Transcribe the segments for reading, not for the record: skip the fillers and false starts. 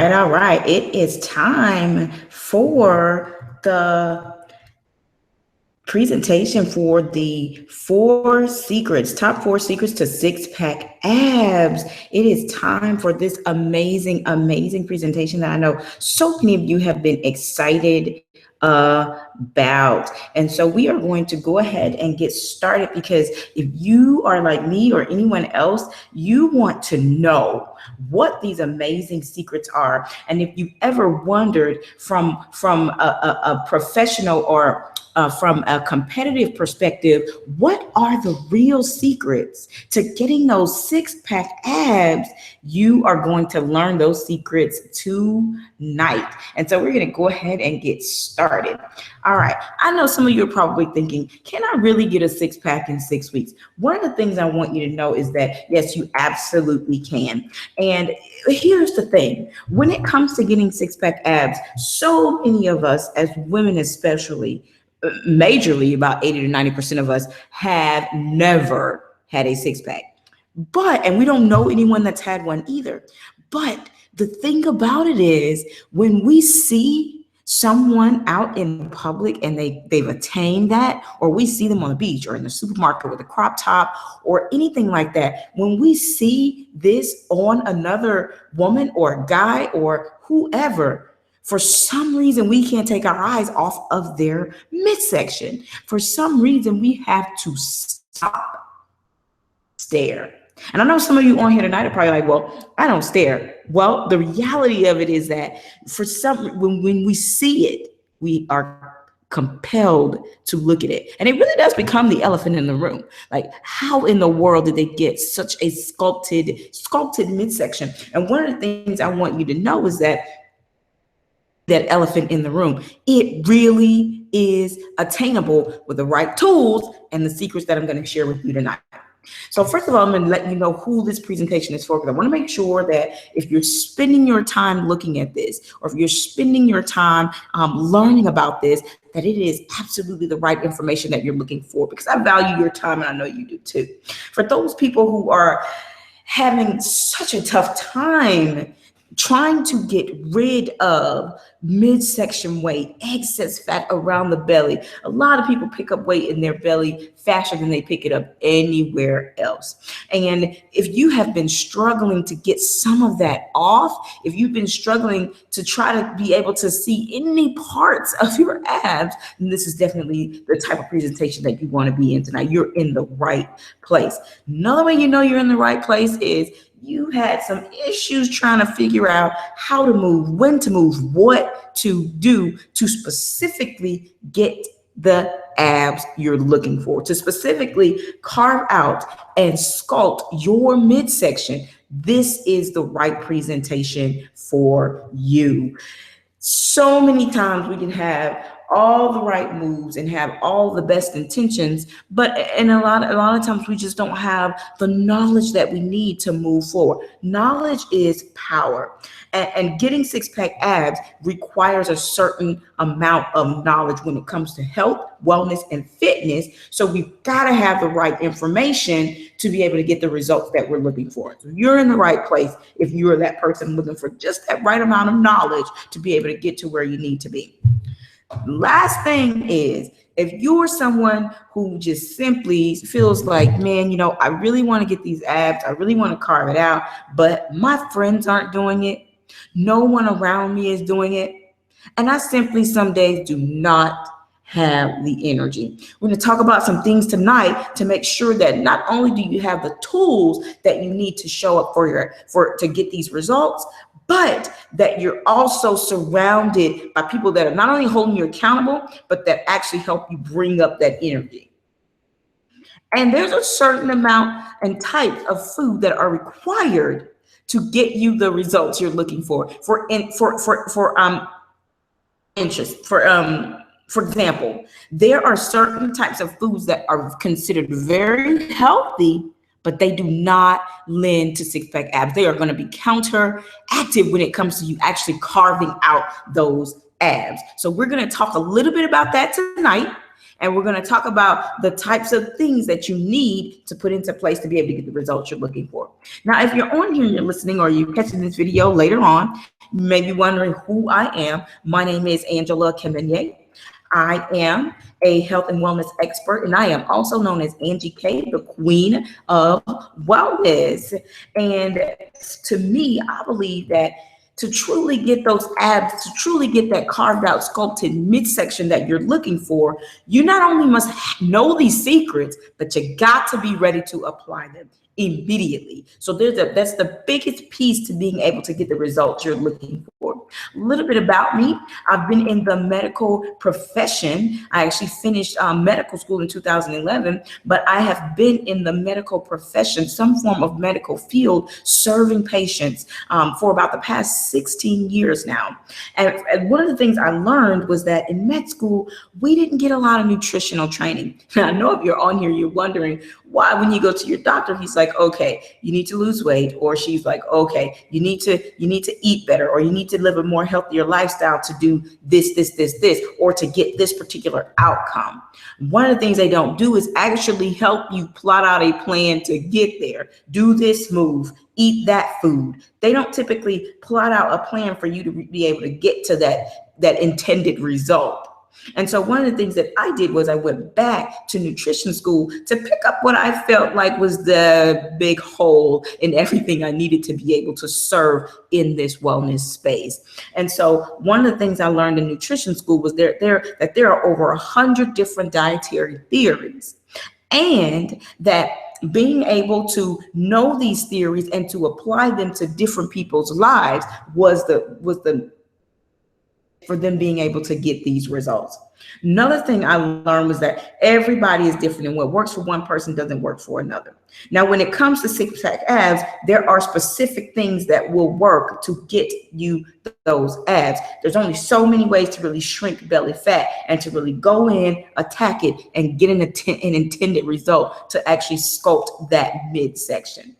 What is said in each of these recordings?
All right. It is time for the presentation for the top four secrets to six pack abs. It is time for this amazing, amazing presentation that I know so many of you have been excited about. And so we are going to go ahead and get started, because if you are like me or anyone else, you want to know what these amazing secrets are. And if you've ever wondered from a professional or from a competitive perspective, what are the real secrets to getting those six-pack abs? You are going to learn those secrets tonight. And so we're going to go ahead and get started. All right. I know some of you are probably thinking, can I really get a six-pack in 6 weeks? One of the things I want you to know is that, yes, you absolutely can. And here's the thing. When it comes to getting six-pack abs, so many of us, as women especially, majorly about 80 to 90% of us, have never had a six-pack. And we don't know anyone that's had one either. But the thing about it is, when we see someone out in public and they've attained that, or we see them on the beach or in the supermarket with a crop top or anything like that, when we see this on another woman or guy or whoever, for some reason, we can't take our eyes off of their midsection. For some reason, we have to stop, stare. And I know some of you on here tonight are probably like, well, I don't stare. Well, the reality of it is that when we see it, we are compelled to look at it. And it really does become the elephant in the room. Like, how in the world did they get such a sculpted midsection? And one of the things I want you to know is that elephant in the room, it really is attainable with the right tools and the secrets that I'm going to share with you tonight. So first of all, I'm going to let you know who this presentation is for, because I want to make sure that if you're spending your time looking at this, or if you're spending your time learning about this, that it is absolutely the right information that you're looking for, because I value your time and I know you do too. For those people who are having such a tough time trying to get rid of midsection weight, excess fat around the belly. A lot of people pick up weight in their belly faster than they pick it up anywhere else. And if you have been struggling to get some of that off, if you've been struggling to try to be able to see any parts of your abs, then this is definitely the type of presentation that you want to be in tonight. You're in the right place. Another way you know you're in the right place is you had some issues trying to figure out how to move, when to move, what to do to specifically get the abs you're looking for, to specifically carve out and sculpt your midsection. This is the right presentation for you. So many times we can have all the right moves and have all the best intentions, but a lot of times we just don't have the knowledge that we need to move forward. Knowledge is power, and getting six-pack abs requires a certain amount of knowledge when it comes to health, wellness, and fitness. So we've got to have the right information to be able to get the results that we're looking for. So you're in the right place if you're that person looking for just that right amount of knowledge to be able to get to where you need to be. Last thing is, if you're someone who just simply feels like, man, I really want to get these abs, I really want to carve it out, but my friends aren't doing it, no one around me is doing it, and I simply some days do not have the energy. We're going to talk about some things tonight to make sure that not only do you have the tools that you need to show up to get these results, but that you're also surrounded by people that are not only holding you accountable, but that actually help you bring up that energy. And there's a certain amount and type of food that are required to get you the results you're looking for. For example, there are certain types of foods that are considered very healthy, but they do not lend to six-pack abs. They are going to be counteractive when it comes to you actually carving out those abs. So we're going to talk a little bit about that tonight. And we're going to talk about the types of things that you need to put into place to be able to get the results you're looking for. Now, if you're on here and you're listening, or you're catching this video later on, you may be wondering who I am. My name is Angela Kemenye. I am a health and wellness expert, and I am also known as Angie K, the queen of wellness. And to me, I believe that to truly get those abs, to truly get that carved out, sculpted midsection that you're looking for, you not only must know these secrets, but you got to be ready to apply them immediately. So that's the biggest piece to being able to get the results you're looking for. A little bit about me. I've been in the medical profession. I actually finished medical school in 2011, but I have been in the medical profession, some form of medical field, serving patients for about the past 16 years now. And one of the things I learned was that in med school, we didn't get a lot of nutritional training. Now, I know if you're on here, you're wondering why when you go to your doctor, he's like, okay, you need to lose weight, or she's like, okay, you need to eat better, or you need to live a more healthier lifestyle to do this, or to get this particular outcome. One of the things they don't do is actually help you plot out a plan to get there. Do this move, eat that food. They don't typically plot out a plan for you to be able to get to that intended result. And so one of the things that I did was I went back to nutrition school to pick up what I felt like was the big hole in everything I needed to be able to serve in this wellness space. And so one of the things I learned in nutrition school was that there are over 100 different dietary theories, and that being able to know these theories and to apply them to different people's lives was the for them being able to get these results. Another thing I learned was that everybody is different, and what works for one person doesn't work for another. Now, when it comes to six-pack abs, there are specific things that will work to get you those abs. There's only so many ways to really shrink belly fat and to really go in, attack it, and get an intended result to actually sculpt that midsection.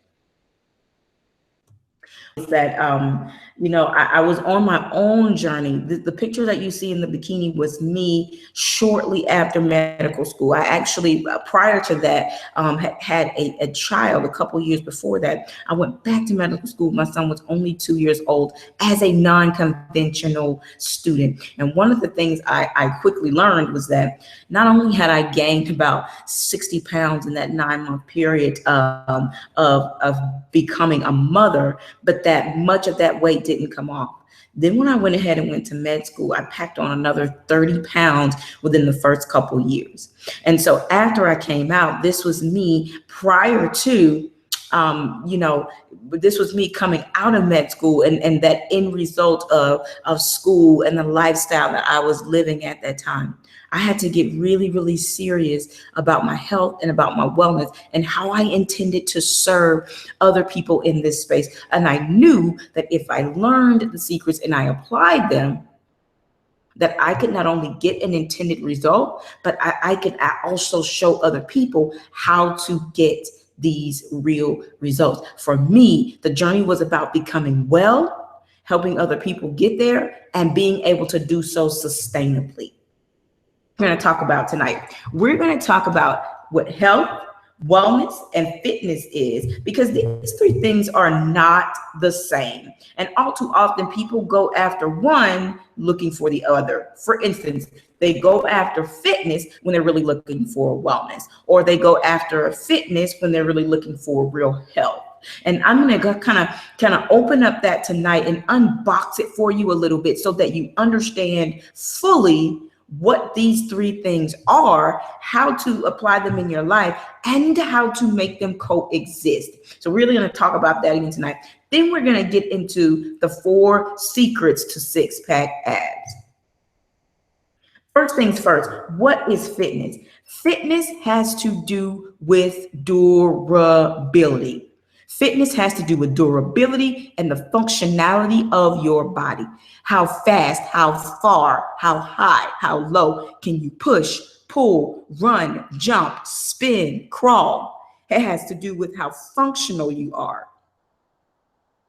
That I was on my own journey. The picture that you see in the bikini was me shortly after medical school. I actually, prior to that, had a child a couple years before that. I went back to medical school. My son was only 2 years old as a non-conventional student. And one of the things I quickly learned was that not only had I gained about 60 pounds in that 9-month period of becoming a mother, but that much of that weight didn't come off. Then when I went ahead and went to med school, I packed on another 30 pounds within the first couple years. And so after I came out, this was me prior to, this was me coming out of med school and that end result of school and the lifestyle that I was living at that time. I had to get really, really serious about my health and about my wellness and how I intended to serve other people in this space. And I knew that if I learned the secrets and I applied them, that I could not only get an intended result, but I could also show other people how to get these real results. For me, the journey was about becoming well, helping other people get there, and being able to do so sustainably. We're going to talk about tonight. We're going to talk about what health, wellness, and fitness is, because these three things are not the same. And all too often, people go after one looking for the other. For instance, they go after fitness when they're really looking for wellness, or they go after fitness when they're really looking for real health. And I'm going to kind of open up that tonight and unbox it for you a little bit so that you understand fully what these three things are, how to apply them in your life, and how to make them coexist. So we're really going to talk about that again tonight. Then we're going to get into the 4 secrets to six-pack abs. First things first, what is fitness? Fitness has to do with durability. Fitness has to do with durability and the functionality of your body. How fast, how far, how high, how low can you push, pull, run, jump, spin, crawl? It has to do with how functional you are.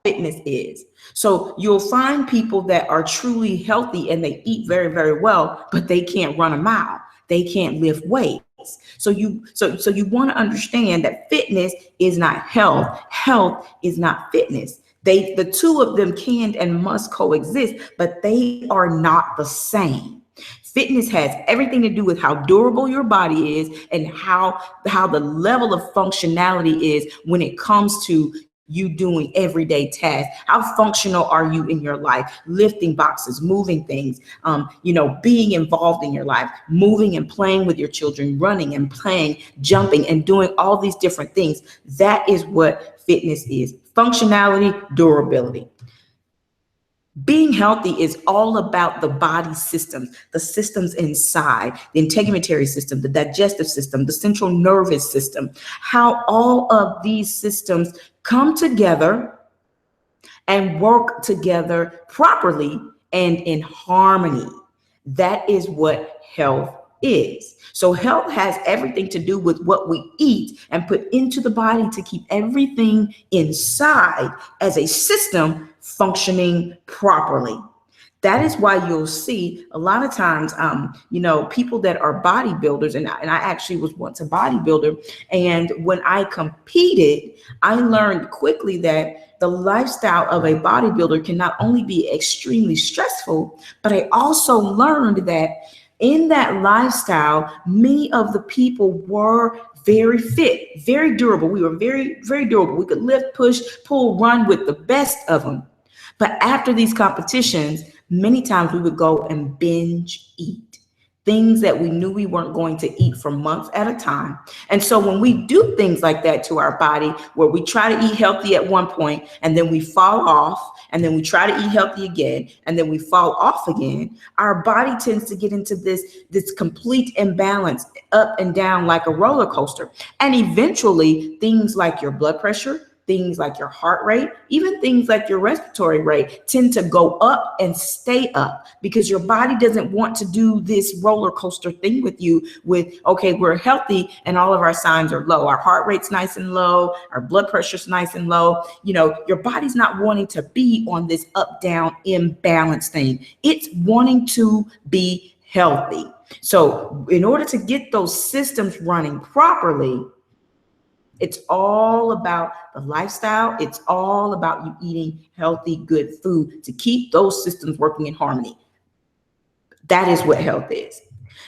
Fitness is. So you'll find people that are truly healthy and they eat very, very well, but they can't run a mile. they can't lift weights. So you want to understand that fitness is not health. Health is not fitness. The two of them can and must coexist, but they are not the same. Fitness has everything to do with how durable your body is and how the level of functionality is when it comes to you doing everyday tasks. How functional are you in your life? Lifting boxes, moving things, being involved in your life, moving and playing with your children, running and playing, jumping and doing all these different things. That is what fitness is. Functionality, durability. Being healthy is all about the body systems, the systems inside, the integumentary system, the digestive system, the central nervous system, how all of these systems come together and work together properly and in harmony. That is what health is. So health has everything to do with what we eat and put into the body to keep everything inside as a system functioning properly. That is why you'll see a lot of times, people that are bodybuilders, and I actually was once a bodybuilder. And when I competed, I learned quickly that the lifestyle of a bodybuilder can not only be extremely stressful, but I also learned that in that lifestyle, many of the people were very fit, very durable. We were very, very durable. We could lift, push, pull, run with the best of them. But after these competitions, many times we would go and binge eat things that we knew we weren't going to eat for months at a time. And so when we do things like that to our body, where we try to eat healthy at one point and then we fall off, and then we try to eat healthy again, and then we fall off again, our body tends to get into this complete imbalance, up and down like a roller coaster. And eventually things like your blood pressure, things like your heart rate, even things like your respiratory rate tend to go up and stay up because your body doesn't want to do this roller coaster thing with you okay, we're healthy and all of our signs are low. Our heart rate's nice and low. Our blood pressure's nice and low. Your body's not wanting to be on this up, down, imbalance thing. It's wanting to be healthy. So in order to get those systems running properly, it's all about the lifestyle. It's all about you eating healthy, good food to keep those systems working in harmony. That is what health is.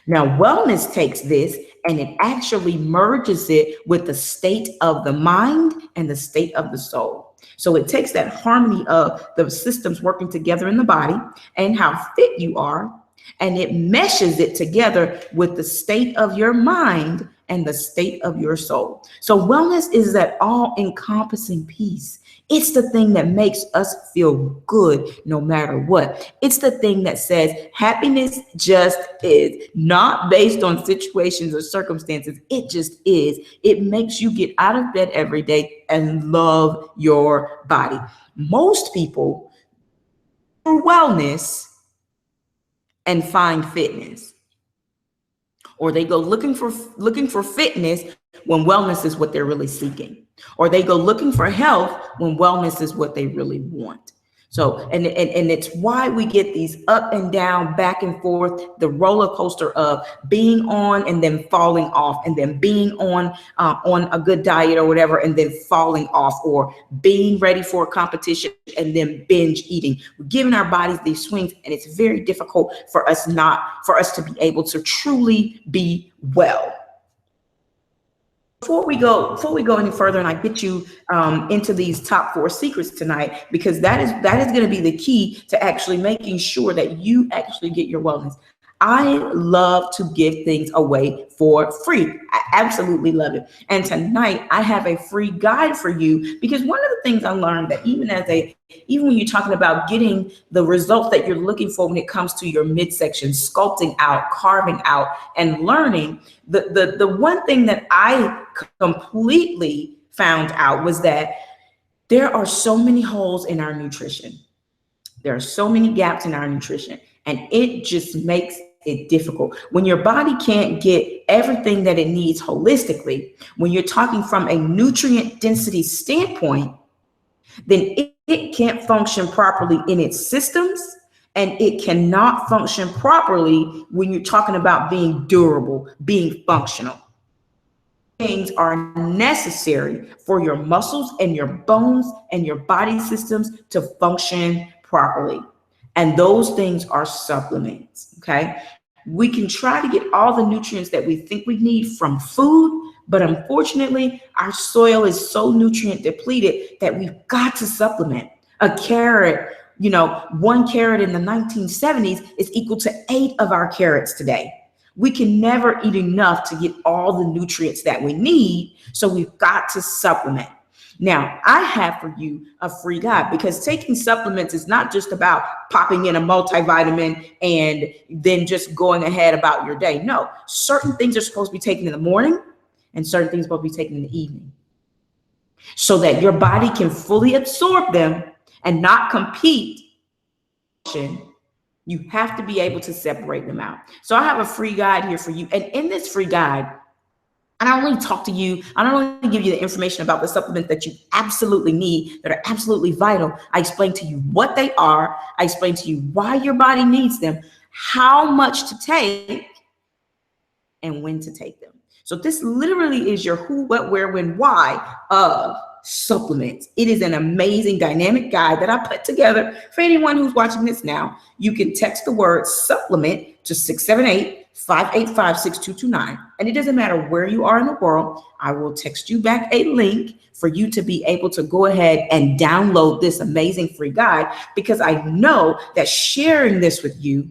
Now, wellness takes this and it actually merges it with the state of the mind and the state of the soul. So it takes that harmony of the systems working together in the body and how fit you are, and it meshes it together with the state of your mind and the state of your soul. So wellness is that all-encompassing piece. It's the thing that makes us feel good no matter what. It's the thing that says happiness just is, not based on situations or circumstances. It just is. It makes you get out of bed every day and love your body. Most people for wellness and find fitness, or they go looking for fitness when wellness is what they're really seeking, or they go looking for health when wellness is what they really want. So, and it's why we get these up and down, back and forth, the roller coaster of being on and then falling off, and then being on a good diet or whatever, and then falling off, or being ready for a competition and then binge eating. We're giving our bodies these swings, and it's very difficult for us to be able to truly be well. Before we go any further, and I get you into these top 4 secrets tonight, because that is going to be the key to actually making sure that you actually get your wellness. I love to give things away for free. I absolutely love it. And tonight I have a free guide for you, because one of the things I learned that even when you're talking about getting the results that you're looking for when it comes to your midsection, sculpting out, carving out, and learning, the one thing that I completely found out was that there are so many holes in our nutrition. There are so many gaps in our nutrition, and it just makes it difficult. When your body can't get everything that it needs holistically, when you're talking from a nutrient density standpoint, then it can't function properly in its systems, And it cannot function properly when you're talking about being durable, being functional. Things are necessary for your muscles and your bones and your body systems to function properly. And those things are supplements, okay? We can try to get all the nutrients that we think we need from food, but unfortunately, our soil is so nutrient depleted that we've got to supplement. A carrot, one carrot in the 1970s is equal to 8 of our carrots today. We can never eat enough to get all the nutrients that we need, so we've got to supplement. Now, I have for you a free guide, because taking supplements is not just about popping in a multivitamin and then just going ahead about your day. No, certain things are supposed to be taken in the morning and certain things are supposed to be taken in the evening, so that your body can fully absorb them and not compete. You have to be able to separate them out. So I have a free guide here for you. And in this free guide, I not only talk to you, I not only give you the information about the supplements that you absolutely need, that are absolutely vital. I explain to you what they are. I explain to you why your body needs them, how much to take, and when to take them. So this literally is your who, what, where, when, why of supplements. It is an amazing dynamic guide that I put together for anyone who's watching this now. You can text the word supplement to 678-585-6229. And it doesn't matter where you are in the world. I will text you back a link for you to be able to go ahead and download this amazing free guide, because I know that sharing this with you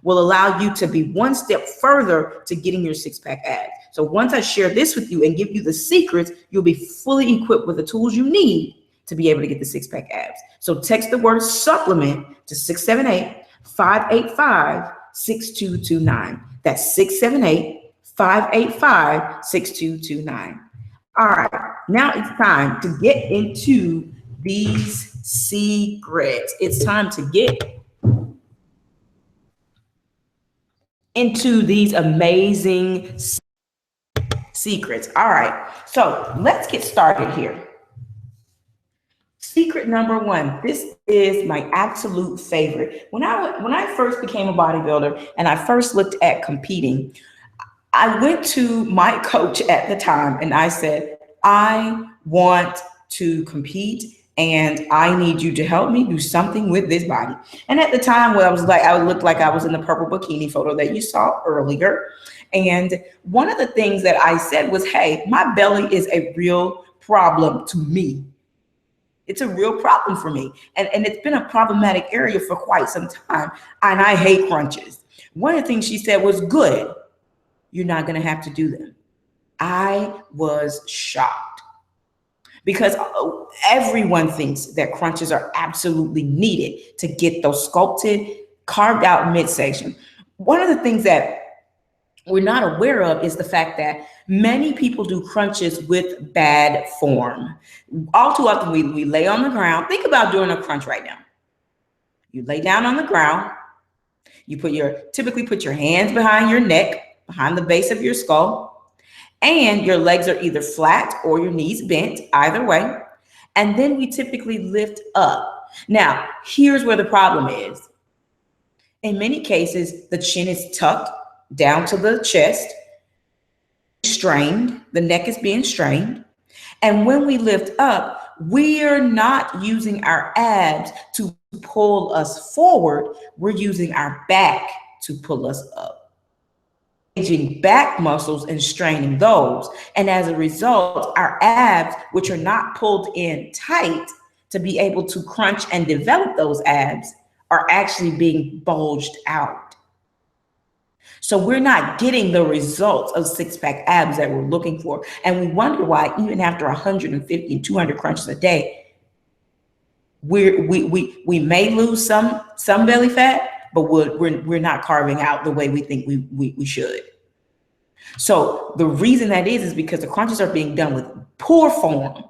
will allow you to be one step further to getting your six-pack abs. So once I share this with you and give you the secrets, you'll be fully equipped with the tools you need to be able to get the six-pack abs. So text the word supplement to 678-585-6229. That's 678-585-6229. All right, now it's time to get into these secrets. It's time to get into these amazing secrets. All right, so let's get started here. Secret number one. This is my absolute favorite. When I first became a bodybuilder and I first looked at competing, I went to my coach at the time and I said, I want to compete and I need you to help me do something with this body. And at the time, I looked like I was in the purple bikini photo that you saw earlier. And one of the things that I said was, hey, my belly is a real problem to me. It's a real problem for me. And it's been a problematic area for quite some time. And I hate crunches. One of the things she said was, good, you're not going to have to do them. I was shocked. Because everyone thinks that crunches are absolutely needed to get those sculpted, carved out midsection. One of the things that we're not aware of is the fact that many people do crunches with bad form. All too often we lay on the ground. Think about doing a crunch right now. You lay down on the ground. You typically put your hands behind your neck, behind the base of your skull. And your legs are either flat or your knees bent, either way. And then we typically lift up. Now, here's where the problem is. In many cases, the chin is tucked down to the chest, strained, the neck is being strained. And when we lift up, we're not using our abs to pull us forward. We're using our back to pull us up. Engaging back muscles and straining those. And as a result, our abs, which are not pulled in tight to be able to crunch and develop those abs, are actually being bulged out. So we're not getting the results of six-pack abs that we're looking for. And we wonder why, even after 150 and 200 crunches a day, we may lose some belly fat, but we're not carving out the way we think we should. So the reason that is because the crunches are being done with poor form,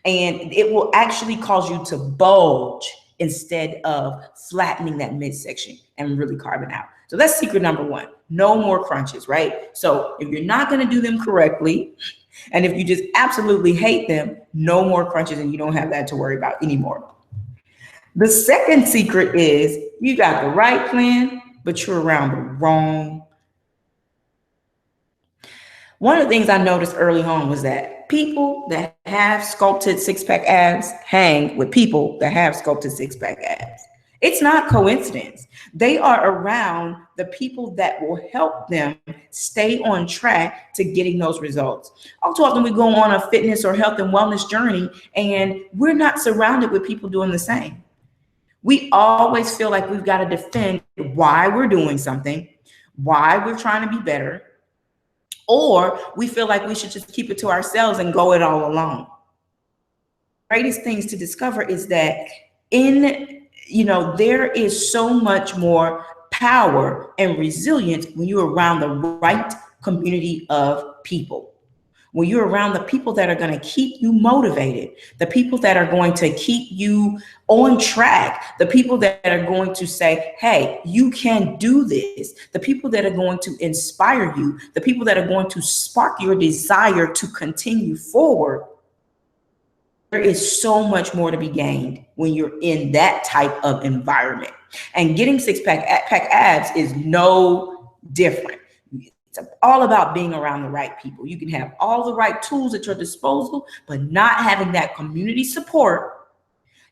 and it will actually cause you to bulge instead of flattening that midsection and really carving out. So that's secret number one. No more crunches, right? So if you're not going to do them correctly, and if you just absolutely hate them, no more crunches, and you don't have that to worry about anymore. The second secret is you got the right plan, but you're around the wrong. One of the things I noticed early on was that people that have sculpted six-pack abs hang with people that have sculpted six-pack abs. It's not coincidence. They are around the people that will help them stay on track to getting those results. All too often we go on a fitness or health and wellness journey and we're not surrounded with people doing the same. We always feel like we've got to defend why we're doing something, why we're trying to be better, or we feel like we should just keep it to ourselves and go it all alone. Greatest things to discover is that there is so much more power and resilience when you're around the right community of people. When you're around the people that are going to keep you motivated, the people that are going to keep you on track, the people that are going to say, hey, you can do this, the people that are going to inspire you, the people that are going to spark your desire to continue forward. There is so much more to be gained when you're in that type of environment. And getting six-pack abs is no different. It's all about being around the right people. You can have all the right tools at your disposal, but not having that community support,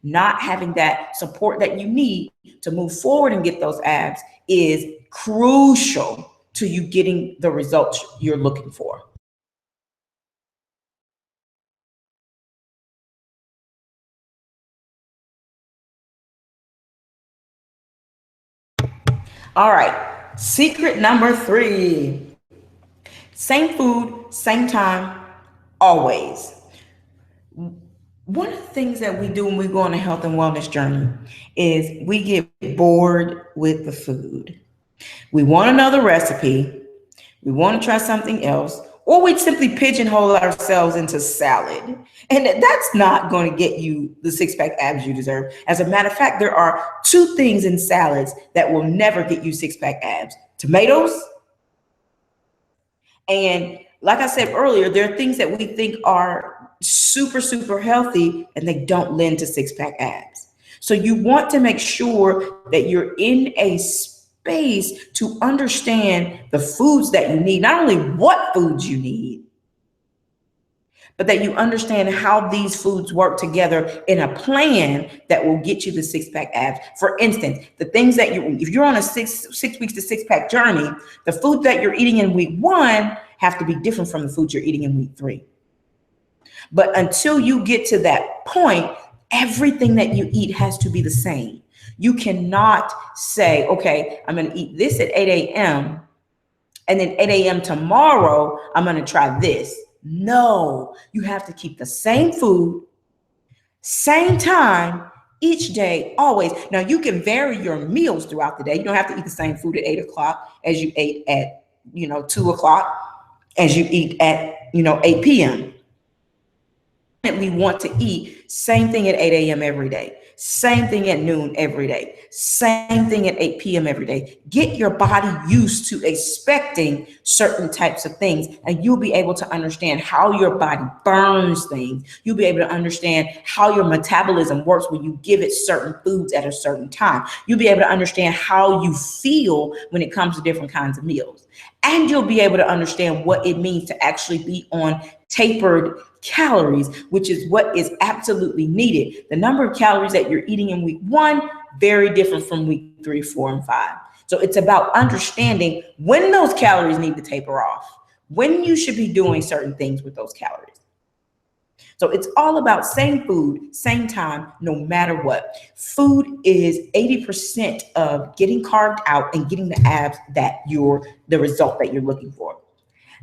not having that support that you need to move forward and get those abs is crucial to you getting the results you're looking for. All right, secret number 3. Same food, same time, always. One of the things that we do when we go on a health and wellness journey is we get bored with the food. We want another recipe, we want to try something else, or we simply pigeonhole ourselves into salad. And that's not going to get you the six-pack abs you deserve. As a matter of fact, there are 2 things in salads that will never get you six-pack abs: tomatoes. And like I said earlier, there are things that we think are super, super healthy and they don't lend to six-pack abs. So you want to make sure that you're in a space to understand the foods that you need, not only what foods you need, but that you understand how these foods work together in a plan that will get you the six-pack abs. For instance, the things that if you're on a six weeks to six-pack journey, the food that you're eating in week 1 have to be different from the foods you're eating in week 3. But until you get to that point, everything that you eat has to be the same. You cannot say, okay, I'm going to eat this at 8 a.m. and then 8 a.m. tomorrow, I'm going to try this. No, you have to keep the same food, same time, each day, always. Now, you can vary your meals throughout the day. You don't have to eat the same food at 8 o'clock as you ate at, 2 o'clock, as you eat at, 8 p.m. We want to eat same thing at 8 a.m. every day, same thing at noon every day, same thing at 8 p.m. every day. Get your body used to expecting certain types of things, and you'll be able to understand how your body burns things. You'll be able to understand how your metabolism works when you give it certain foods at a certain time. You'll be able to understand how you feel when it comes to different kinds of meals. And you'll be able to understand what it means to actually be on tapered calories, which is what is absolutely needed. The number of calories that you're eating in week 1, very different from week 3, 4, and 5. So it's about understanding when those calories need to taper off, when you should be doing certain things with those calories. So it's all about same food, same time, no matter what. Food is 80% of getting carved out and getting the abs the result that you're looking for.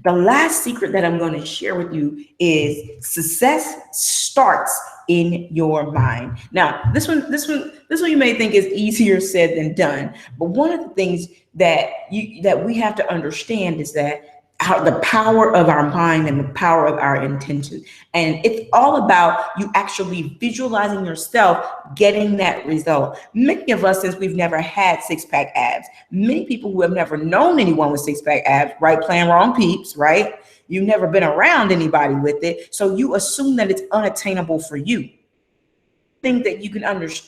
The last secret that I'm going to share with you is success starts in your mind. Now, this one you may think is easier said than done, but one of the things that we have to understand is that the power of our mind and the power of our intention. And it's all about you actually visualizing yourself getting that result. Many of us, since we've never had six-pack abs, many people who have never known anyone with six-pack abs, right? Playing wrong peeps, right? You've never been around anybody with it. So you assume that it's unattainable for you. thing that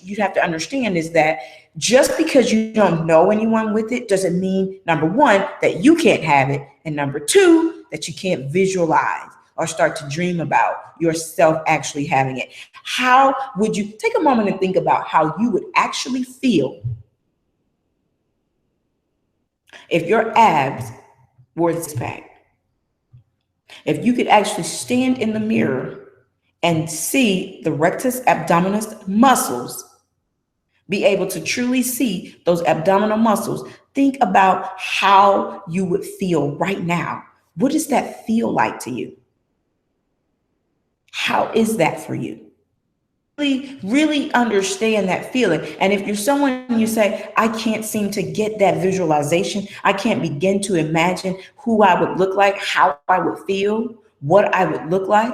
you have to understand is that just because you don't know anyone with it doesn't mean, number one, that you can't have it, and number two, that you can't visualize or start to dream about yourself actually having it. How would you take a moment and think about how you would actually feel if your abs were this pack? If you could actually stand in the mirror and see the rectus abdominis muscles, be able to truly see those abdominal muscles, think about how you would feel right now. What does that feel like to you? How is that for you? Really understand that feeling. And if you're someone you say, I can't seem to get that visualization, I can't begin to imagine who I would look like, how I would feel, what I would look like,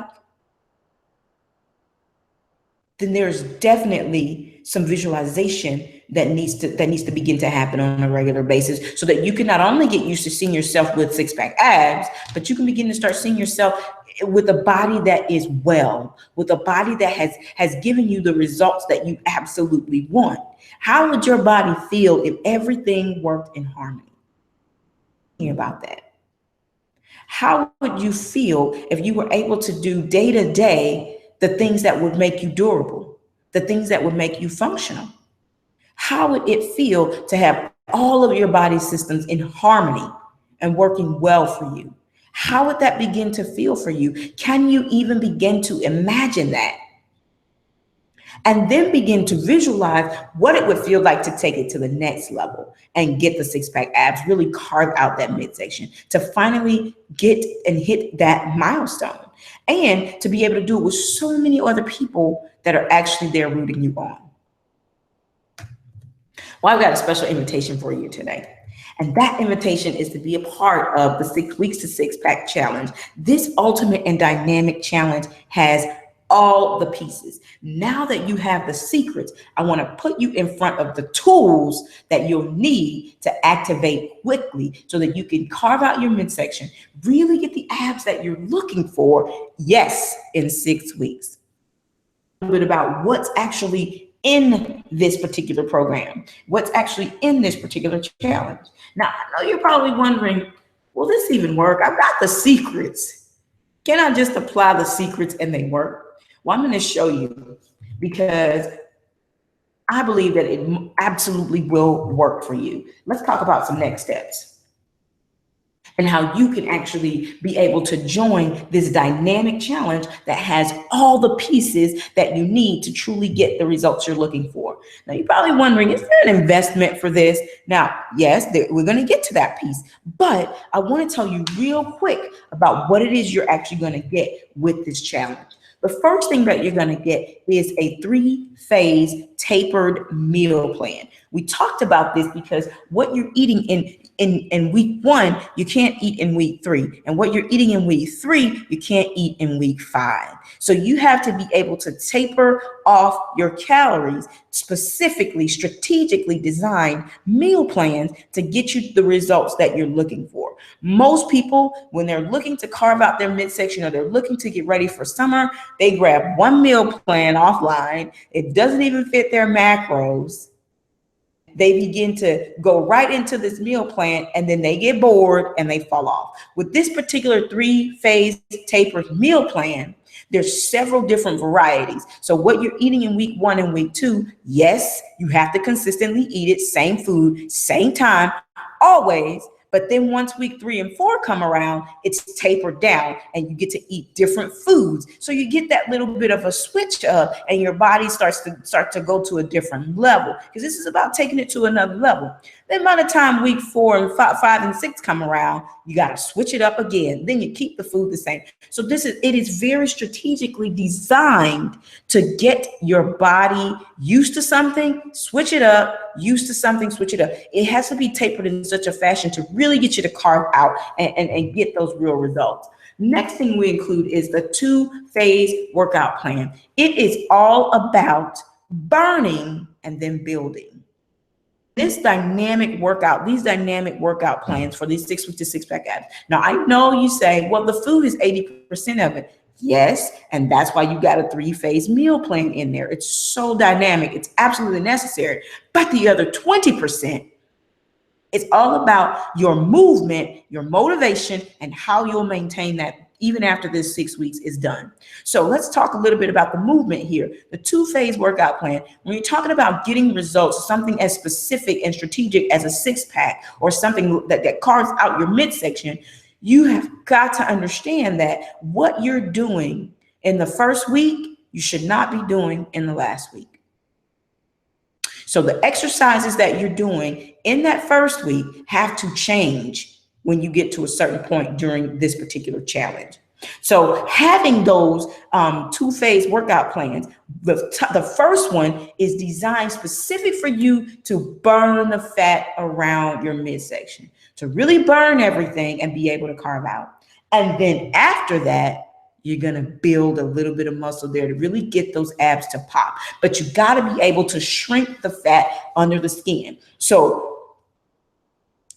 then there's definitely some visualization that needs to begin to happen on a regular basis, so that you can not only get used to seeing yourself with six-pack abs, but you can begin to start seeing yourself with a body that is well, with a body that has given you the results that you absolutely want. How would your body feel if everything worked in harmony? Think about that. How would you feel if you were able to do day to day the things that would make you durable, the things that would make you functional? How would it feel to have all of your body systems in harmony and working well for you? How would that begin to feel for you? Can you even begin to imagine that? And then begin to visualize what it would feel like to take it to the next level and get the six-pack abs, really carve out that midsection to finally get and hit that milestone, and to be able to do it with so many other people that are actually there rooting you on. Well, I've got a special invitation for you today. And that invitation is to be a part of the 6 weeks to six-pack challenge. This ultimate and dynamic challenge has all the pieces. Now that you have the secrets, I want to put you in front of the tools that you'll need to activate quickly so that you can carve out your midsection, really get the abs that you're looking for, yes, in 6 weeks. A little bit about what's actually in this particular program, what's actually in this particular challenge. Now, I know you're probably wondering, will this even work? I've got the secrets. Can I just apply the secrets and they work? Well, I'm going to show you, because I believe that it absolutely will work for you. Let's talk about some next steps and how you can actually be able to join this dynamic challenge that has all the pieces that you need to truly get the results you're looking for. Now, you're probably wondering, is there an investment for this? Now, yes, we're going to get to that piece, but I want to tell you real quick about what it is you're actually going to get with this challenge. The first thing that you're going to get is a 3-phase tapered meal plan. We talked about this because what you're eating in week 1, you can't eat in week 3. And what you're eating in week 3, you can't eat in week 5. So you have to be able to taper off your calories, specifically, strategically designed meal plans to get you the results that you're looking for. Most people, when they're looking to carve out their midsection or they're looking to get ready for summer, they grab one meal plan offline. It doesn't even fit their macros. They begin to go right into this meal plan, and then they get bored and they fall off. With this particular 3-phase tapered meal plan, there's several different varieties. So what you're eating in week 1 and week 2, yes, you have to consistently eat it, same food, same time, always. But then once week 3 and 4 come around, it's tapered down and you get to eat different foods. So you get that little bit of a switch up and your body starts to go to a different level, because this is about taking it to another level. Then by the time week 4 and 5 and 6 come around, you got to switch it up again. Then you keep the food the same. So it is very strategically designed to get your body used to something, switch it up, used to something, switch it up. It has to be tapered in such a fashion to really get you to carve out and get those real results. Next thing we include is the 2-phase workout plan. It is all about burning and then building. These dynamic workout plans for these 6 weeks to six-pack abs. Now, I know you say, well, the food is 80% of it. Yes, and that's why you got a 3-phase meal plan in there. It's so dynamic. It's absolutely necessary. But the other 20%, it's all about your movement, your motivation, and how you'll maintain that even after this 6 weeks is done. So let's talk a little bit about the movement here. The 2-phase workout plan, when you're talking about getting results, something as specific and strategic as a 6-pack or something that carves out your midsection, you have got to understand that what you're doing in the first week, you should not be doing in the last week. So the exercises that you're doing in that first week have to change when you get to a certain point during this particular challenge. So having those 2-phase workout plans, the first one is designed specific for you to burn the fat around your midsection, to really burn everything and be able to carve out. And then after that, you're going to build a little bit of muscle there to really get those abs to pop. But you got to be able to shrink the fat under the skin. So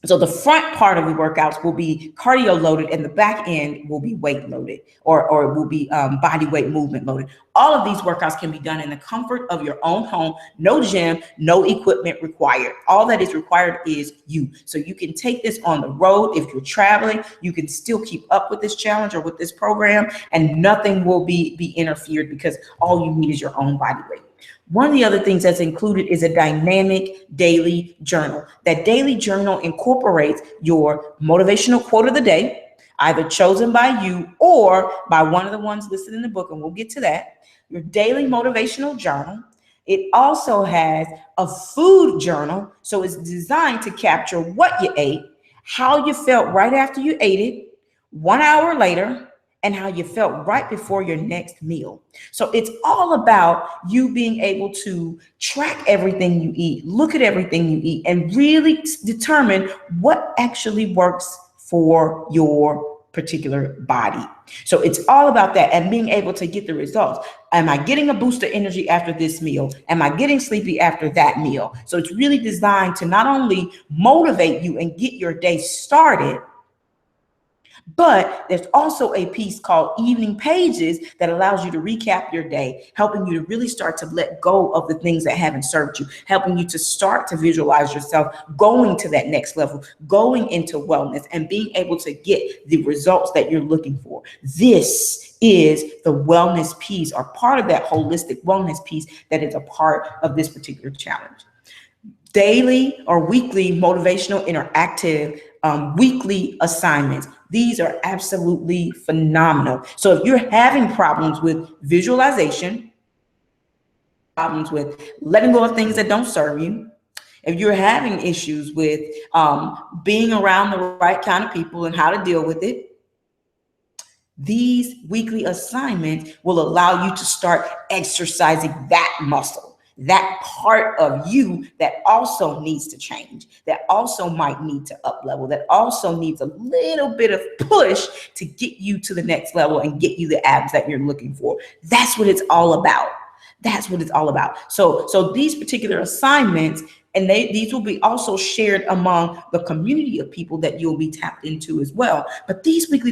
the front part of the workouts will be cardio loaded and the back end will be weight loaded or will be body weight movement loaded. All of these workouts can be done in the comfort of your own home, no gym, no equipment required. All that is required is you. So you can take this on the road. If you're traveling, you can still keep up with this challenge or with this program and nothing will be interfered because all you need is your own body weight. One of the other things that's included is a dynamic daily journal. That daily journal incorporates your motivational quote of the day, either chosen by you or by one of the ones listed in the book, and we'll get to that. Your daily motivational journal. It also has a food journal, so it's designed to capture what you ate, how you felt right after you ate it, 1 hour later, and how you felt right before your next meal. So it's all about you being able to track everything you eat, look at everything you eat, and really determine what actually works for your particular body. So it's all about that and being able to get the results. Am I getting a boost of energy after this meal? Am I getting sleepy after that meal? So it's really designed to not only motivate you and get your day started, but there's also a piece called Evening Pages that allows you to recap your day, helping you to really start to let go of the things that haven't served you, helping you to start to visualize yourself going to that next level, going into wellness and being able to get the results that you're looking for. This is the wellness piece or part of that holistic wellness piece that is a part of this particular challenge. Daily or weekly motivational interactive weekly assignments. These are absolutely phenomenal. So if you're having problems with visualization, problems with letting go of things that don't serve you, if you're having issues with being around the right kind of people and how to deal with it, these weekly assignments will allow you to start exercising that muscle, that part of you that also needs to change, that also might need to up level, that also needs a little bit of push to get you to the next level and get you the abs that you're looking for. That's what it's all about. That's what it's all about. So these particular assignments, and these will be also shared among the community of people that you'll be tapped into as well. But these weekly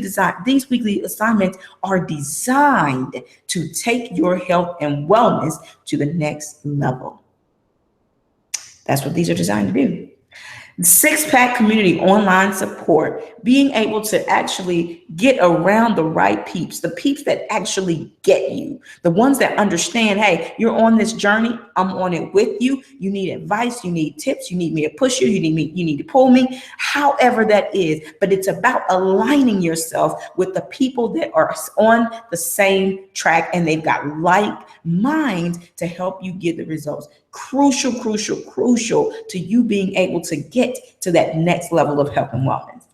assignments are designed to take your health and wellness to the next level. That's what these are designed to do. 6-pack community online support, being able to actually get around the right peeps, the peeps that actually get you, the ones that understand, hey, you're on this journey, I'm on it with you. You need advice, you need tips, you need me to push you, you need to pull me, however that is. But it's about aligning yourself with the people that are on the same track and they've got like minds to help you get the results. Crucial to you being able to get to that next level of health and wellness.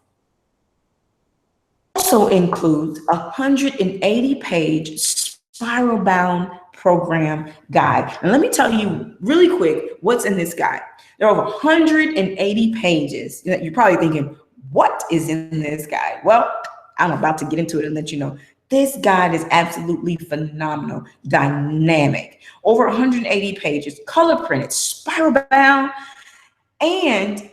Also includes a 180-page spiral bound program guide. And let me tell you really quick what's in this guide. There are over 180 pages. You're probably thinking, what is in this guide? Well, I'm about to get into it and let you know. This guide is absolutely phenomenal, dynamic, over 180 pages, color printed, spiral bound, and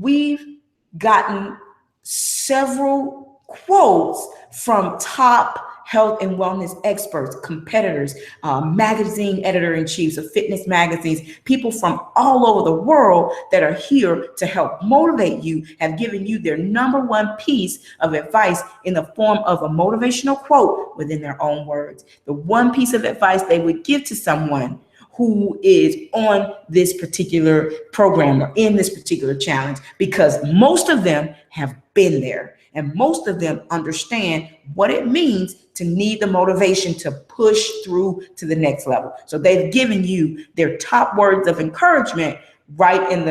we've gotten several quotes from top health and wellness experts, competitors, magazine editor-in-chiefs of fitness magazines, people from all over the world that are here to help motivate you, have given you their number one piece of advice in the form of a motivational quote within their own words. The one piece of advice they would give to someone who is on this particular program or in this particular challenge, because most of them have been there and most of them understand what it means to need the motivation to push through to the next level. So they've given you their top words of encouragement right in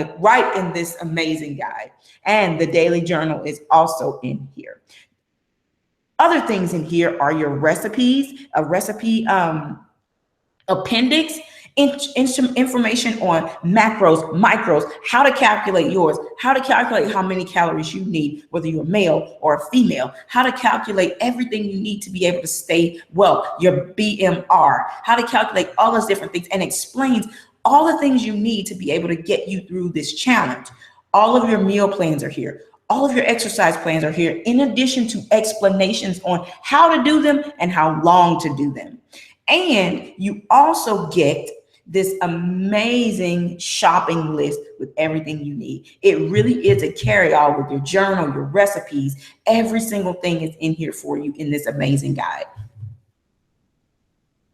this amazing guide. And the daily journal is also in here. Other things in here are your recipes, a recipe appendix, information on macros, micros, how to calculate yours, how to calculate how many calories you need, whether you're a male or a female, how to calculate everything you need to be able to stay well, your BMR, how to calculate all those different things, and explains all the things you need to be able to get you through this challenge. All of your meal plans are here. All of your exercise plans are here, in addition to explanations on how to do them and how long to do them. And you also get this amazing shopping list with everything you need. It really is a carry-all with your journal, your recipes. Every single thing is in here for you in this amazing guide.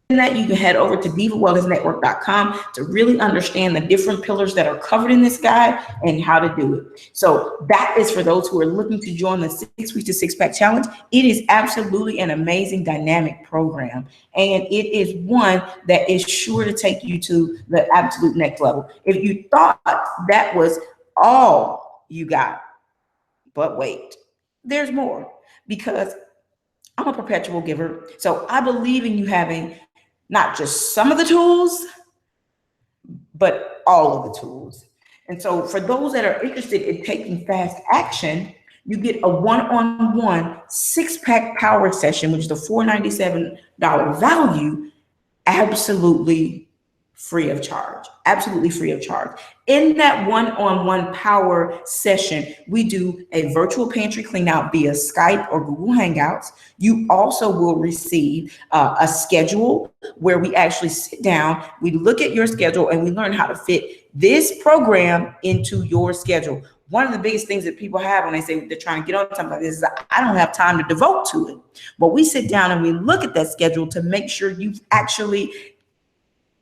That you can head over to divawellnessnetwork.com to really understand the different pillars that are covered in this guide and how to do it. So that is for those who are looking to join the 6 weeks to six pack challenge. It is absolutely an amazing dynamic program, and it is one that is sure to take you to the absolute next level. If you thought that was all you got, but wait, there's more, because I'm a perpetual giver. So I believe in you having not just some of the tools, but all of the tools. And so for those that are interested in taking fast action, you get a one-on-one six-pack power session, which is the $497 value, absolutely free of charge, absolutely free of charge. In that one-on-one power session, we do a virtual pantry clean out via Skype or Google Hangouts. You also will receive a schedule where we actually sit down, we look at your schedule, and we learn how to fit this program into your schedule. One of the biggest things that people have when they say they're trying to get on something like this is, I don't have time to devote to it. But we sit down and we look at that schedule to make sure you've actually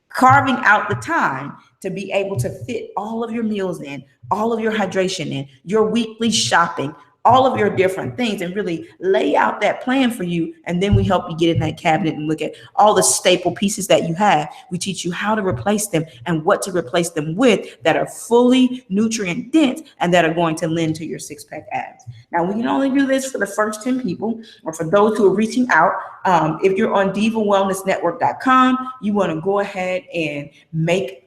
carving out the time to be able to fit all of your meals in, all of your hydration in, your weekly shopping, all of your different things, and really lay out that plan for you. And then we help you get in that cabinet and look at all the staple pieces that you have. We teach you how to replace them and what to replace them with that are fully nutrient dense and that are going to lend to your six-pack abs. Now, we can only do this for the first 10 people, or for those who are reaching out. If you're on divawellnessnetwork.com, you want to go ahead and make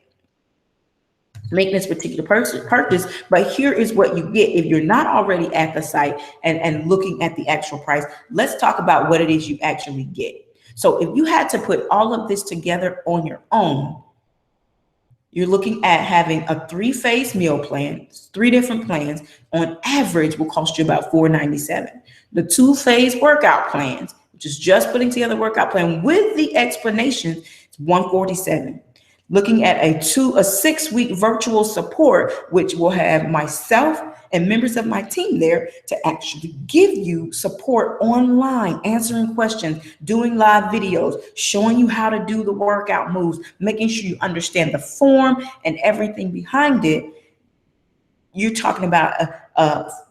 this particular purchase, but here is what you get if you're not already at the site and looking at the actual price. Let's talk about what it is you actually get. So if you had to put all of this together on your own, you're looking at having a 3-phase meal plan. 3 different plans on average will cost you about $497. The 2-phase workout plans, which is just putting together a workout plan with the explanations, it's $147. Looking at a 6-week virtual support, which will have myself and members of my team there to actually give you support online, answering questions, doing live videos, showing you how to do the workout moves, making sure you understand the form and everything behind it. You're talking about a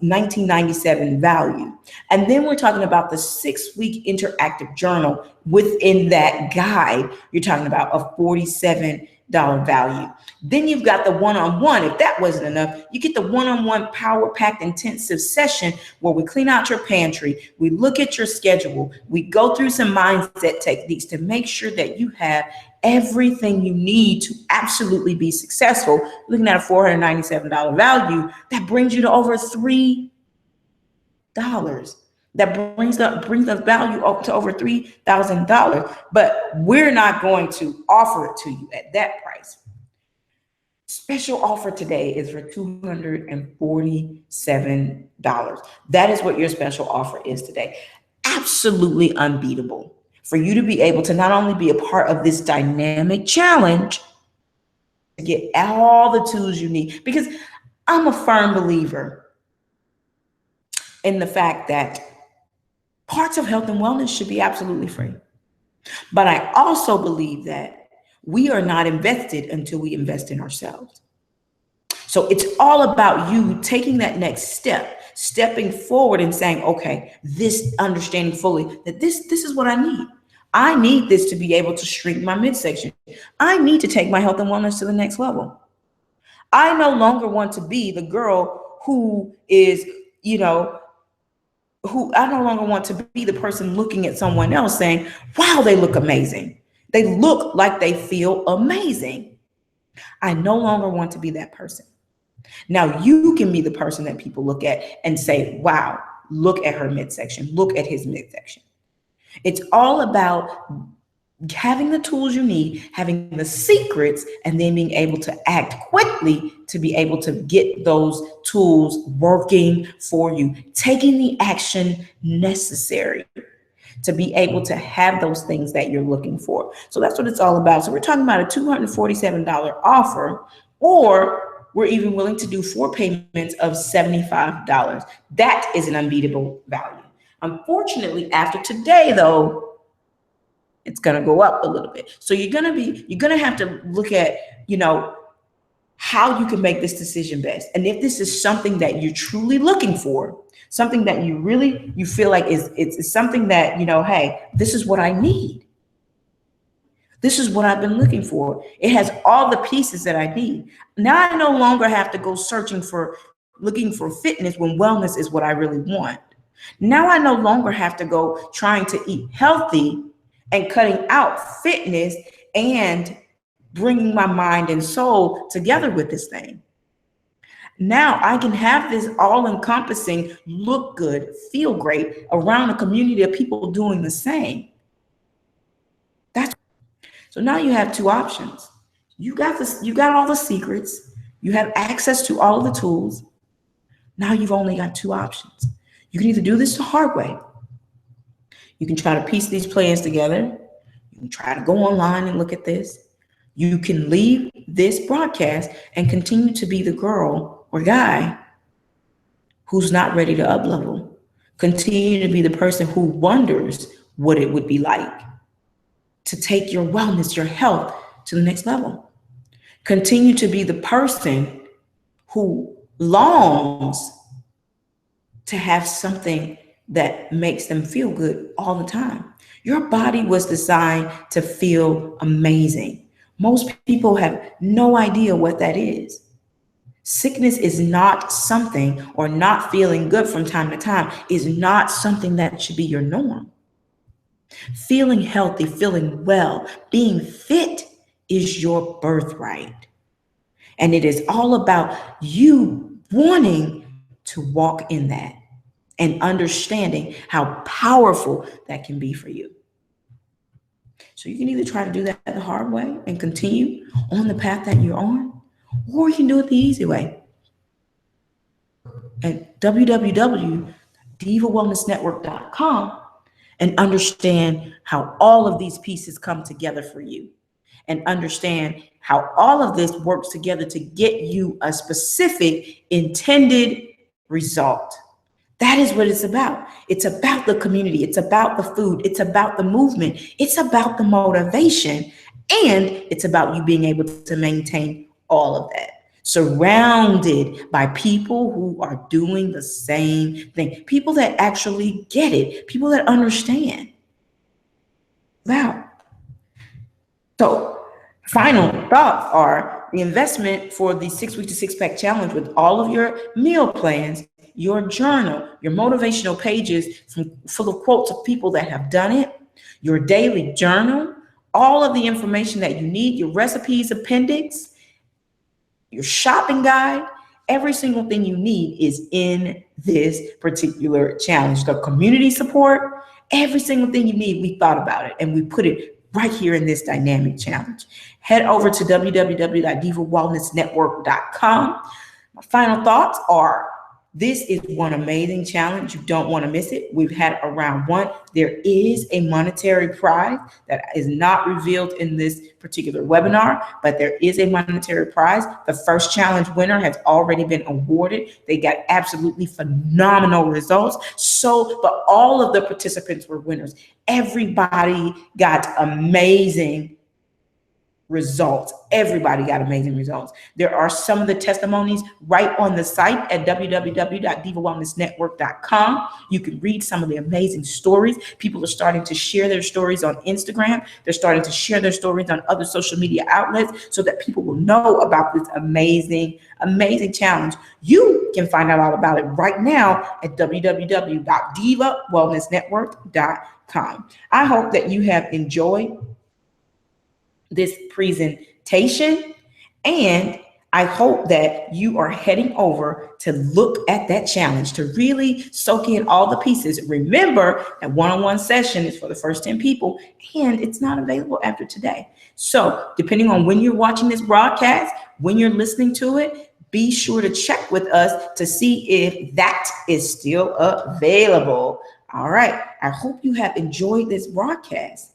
$1997 value. And then we're talking about the 6-week interactive journal within that guide. You're talking about a $47 value. Then you've got the one-on-one. If that wasn't enough, you get the one-on-one power packed intensive session where we clean out your pantry. We look at your schedule. We go through some mindset techniques to make sure that you have everything you need to absolutely be successful. Looking at a $497 value, that brings you to over $3. That brings the value up to over $3,000, but we're not going to offer it to you at that price. Special offer today is for $247. That is what your special offer is today. Absolutely unbeatable. for you to be able to not only be a part of this dynamic challenge, to get all the tools you need. Because I'm a firm believer in the fact that parts of health and wellness should be absolutely free. But I also believe that we are not invested until we invest in ourselves. So it's all about you taking that next step, stepping forward and saying, okay, this understanding fully that this is what I need. I need this to be able to shrink my midsection. I need to take my health and wellness to the next level. I no longer want to be the girl who is, who I no longer want to be the person looking at someone else saying, wow, they look amazing. They look like they feel amazing. I no longer want to be that person. Now you can be the person that people look at and say, wow, look at her midsection, look at his midsection. It's all about having the tools you need, having the secrets, and then being able to act quickly to be able to get those tools working for you, taking the action necessary to be able to have those things that you're looking for. So that's what it's all about. So we're talking about a $247 offer, or we're even willing to do 4 payments of $75. That is an unbeatable value. Unfortunately, after today, though, it's going to go up a little bit. So you're going to have to look at, how you can make this decision best. And if this is something that you're truly looking for, something that you feel like it's something that, hey, this is what I need. This is what I've been looking for. It has all the pieces that I need. Now I no longer have to go looking for fitness when wellness is what I really want. Now I no longer have to go trying to eat healthy and cutting out fitness and bringing my mind and soul together with this thing. Now I can have this all-encompassing, look good, feel great around a community of people doing the same. So now you have 2 options. You got all the secrets. You have access to all of the tools. Now you've only got 2 options. You can either do this the hard way. You can try to piece these plans together. You can try to go online and look at this. You can leave this broadcast and continue to be the girl or guy who's not ready to uplevel. Continue to be the person who wonders what it would be like to take your wellness, your health to the next level. Continue to be the person who longs to have something that makes them feel good all the time. Your body was designed to feel amazing. Most people have no idea what that is. Sickness is not something, or not feeling good from time to time is not something that should be your norm. Feeling healthy, feeling well, being fit is your birthright. And it is all about you wanting to walk in that and understanding how powerful that can be for you. So you can either try to do that the hard way and continue on the path that you're on, or you can do it the easy way at www.divawellnessnetwork.com and understand how all of these pieces come together for you, and understand how all of this works together to get you a specific intended result. That is what it's about. It's about the community. It's about the food. It's about the movement. It's about the motivation. And it's about you being able to maintain all of that, surrounded by people who are doing the same thing, people that actually get it, people that understand. Wow. So final thoughts are the investment for the 6 week to 6-pack challenge with all of your meal plans, your journal, your motivational pages full of quotes of people that have done it, your daily journal, all of the information that you need, your recipes appendix, your shopping guide, every single thing you need is in this particular challenge. The community support, every single thing you need, we thought about it and we put it right here in this dynamic challenge. Head over to www.divawellnessnetwork.com. My final thoughts are This is one amazing challenge. You don't want to miss it. We've had a round one. There is a monetary prize that is not revealed in this particular webinar, but there is a monetary prize. The first challenge winner has already been awarded. They got absolutely phenomenal results. But all of the participants were winners. Everybody got amazing results. Everybody got amazing results. There are some of the testimonies right on the site at www.divawellnessnetwork.com. You can read some of the amazing stories. People are starting to share their stories on Instagram. They're starting to share their stories on other social media outlets so that people will know about this amazing, amazing challenge. You can find out all about it right now at www.divawellnessnetwork.com. I hope that you have enjoyed this presentation, and I hope that you are heading over to look at that challenge to really soak in all the pieces. Remember that one-on-one session is for the first 10 people, and it's not available after today. So depending on when you're watching this broadcast, when you're listening to it, be sure to check with us to see if that is still available. All right. I hope you have enjoyed this broadcast.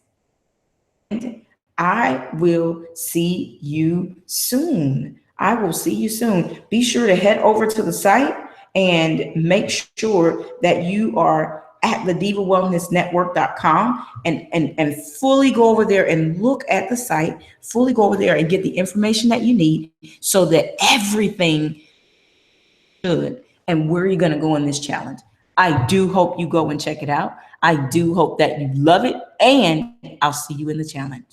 I will see you soon. I will see you soon. Be sure to head over to the site and make sure that you are at the divawellnessnetwork.com and fully go over there and look at the site, fully go over there and get the information that you need so that everything should and where you're going to go in this challenge. I do hope you go and check it out. I do hope that you love it, and I'll see you in the challenge.